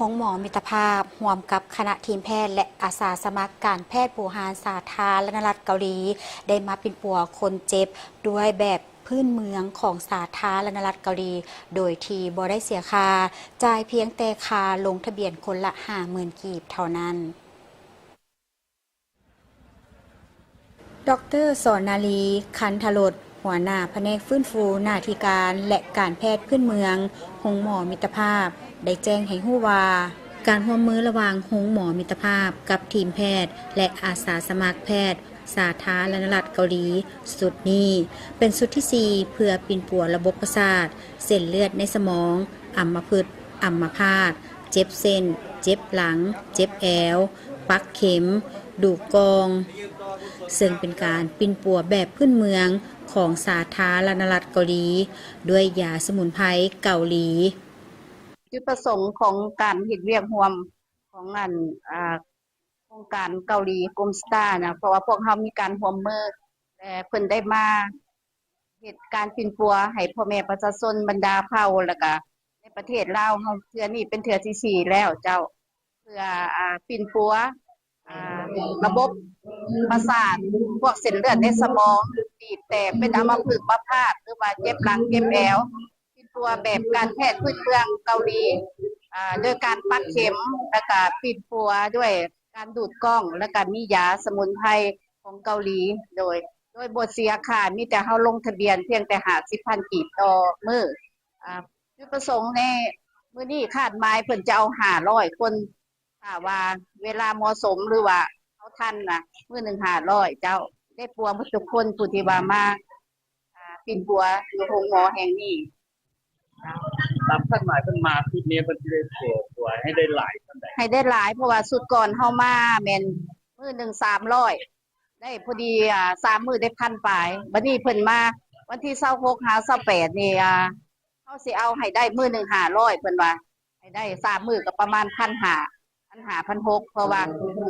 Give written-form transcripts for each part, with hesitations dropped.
ห้องหมอมิตรภาพร่วมกับคณะทีมแพทย์และอาสาสมัครการแพทย์บูฮานสาธารณรัฐเกาหลีได้มาเป็นปัวคนเจ็บด้วยแบบพื้นเมืองของสาธารณรัฐเกาหลีโดยที่บ่ได้เสียค่าจ่ายเพียงแต่ค่าลงทะเบียนคนละ 50,000 กีบเท่านั้นดร.สอนนาลีคันธรสหัวหน้าแผนกฟื้นฟูหน้าที่การและการแพทย์พื้นเมืองโรงหมอมิตรภาพได้แจ้งให้ฮู้ว่าการร่วมมือระหว่างโรงหมอมิตรภาพกับทีมแพทย์และอาสาสมัครแพทย์สาธารณรัฐเกาหลีสุดนี้เป็นสุดที่ 4 เพื่อปิ่นปัวระบบประสาทเส้นเลือดในสมองอัมพฤกษ์อัมพาตเจ็บเส้นเจ็บหลังเจ็บแอวปักเข็มดูกองซึ่งเป็นการปิ่นปัวแบบพื้นเมืองของสาธารณรัฐเกาหลีด้วยยาสมุนไพรเกาหลีจุดประสงค์ของการเฮ็ดเวียกร่วมของโครงการเกาหลีกรมสตาร์นะเพราะว่าพวกเฮามีการร่วมมือแต่เพิ่นได้มาเฮ็ดการปิ่นปัวให้พ่อแม่ประชาชนบรรดาเผ่าแล้วก็ในประเทศลาวเฮาเทื่อนี้เป็นเทื่อที่ 4 แล้วเจ้าเพื่อปิ่นปัวระบบประสาทพวกเส้นเลือดในสมองตีบแตกเป็นอัมพฤกษ์อัมพาตหรือว่าเจ็บหลังเจ็บแอวปิ่นปัวแบบการแพทย์พื้นเมืองเกาหลีโดยการปักเข็มแล้วก็ปิ่นปัวด้วยการดูดก้องแล้วก็มียาสมุนไพรของเกาหลีโดยบ่เสียค่ามีแต่เฮาลงทะเบียนเพียงแต่ 50,000 กีบต่อมื้อจุดประสงค์ในมื้อนี้คาดหมายเพิ่นจะเอา500คนถ้าว่าเวลาเหมาะสมหรือว่าเขาทันน่ะมื้อหนึ่ง500เจ้าได้ปัวหมดทุกคนผู้ที่ว่ามาปิ่นปัวอยู่โรงหมอแห่งนี้ตามท่านหมายเพิ่นมาชุดนี้เพิ่นสิได้ปัวให้ได้หลายปานใดให้ได้หลายเพราะว่าสุดก่อนเฮามาแม่นมื้อหนึ่ง300ได้พอดี3มื้อได้1,000ปลายบัดนี้เพิ่นมาวันที่26 28นี่เฮาสิเอาให้ได้มื้อหนึ่ง500เพิ่นว่าให้ได้3มื้อก็ประมาณ 1,500 1,600เพราะว่า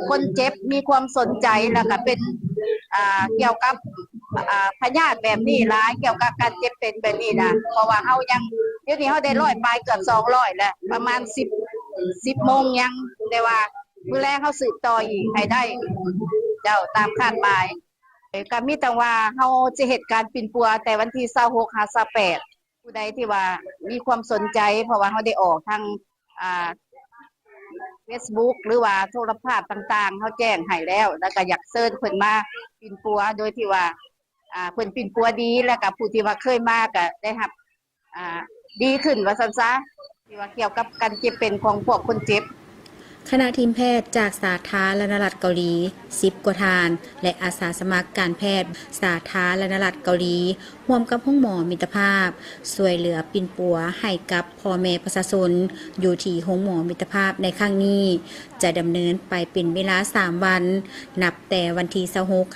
คนเจ็บมีความสนใจแล้วก็เป็นเกี่ยวกับพยาธิแบบนี้หลายเกี่ยวกับการเจ็บเป็นแบบนี้นะเพราะว่าเฮายังเดี๋ยวนี้เฮาได้100ปลายเกือบ200แล้วประมาณ10โมงยังแต่ว่ามื้อแรกเฮาสืบต่ออีกให้ได้เจ้าตามคาดหมายก็มีแต่ว่าเฮาสิเฮ็ดการปิ่นปัวแต่วันที่26 28ผู้ใดที่ว่ามีความสนใจเพราะว่าเฮาได้ออกทางFacebook หรือว่าโทรภาพต่างๆเฮาแจ้งให้แล้วก็อยากเชิญเพิ่นมาปิ่นปัวโดยที่ว่าเพิ่นปิ่นปัวดีแล้วก็ผู้ที่ว่าเคยมาก็ได้รับดีขึ้นว่าซั่นซะที่ว่าเกี่ยวกับการเจ็บเป็นของพวกคนเจ็บคณะทีมแพทย์จากสาธารณรัฐเกาหลี10 กว่าทานและอาสาสมัครการแพทย์สาธารณรัฐเกาหลีร่วมกับห้องหมอมิตรภาพช่วยเหลือปิ่นปัวให้กับพ่อแม่ประชาชนอยู่ที่ห้องหมอมิตรภาพในครั้งนี้จะดำเนินไปเป็นเวลา3 วันนับแต่วันที่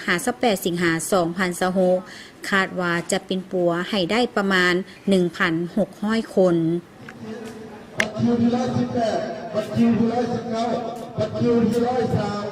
26-28 สิงหาคม 2026คาดว่าจะปิ่นปัวให้ได้ประมาณ 1,600 คนบัตรคิวที่118บัตรคิวที่119บัตรคิวที่103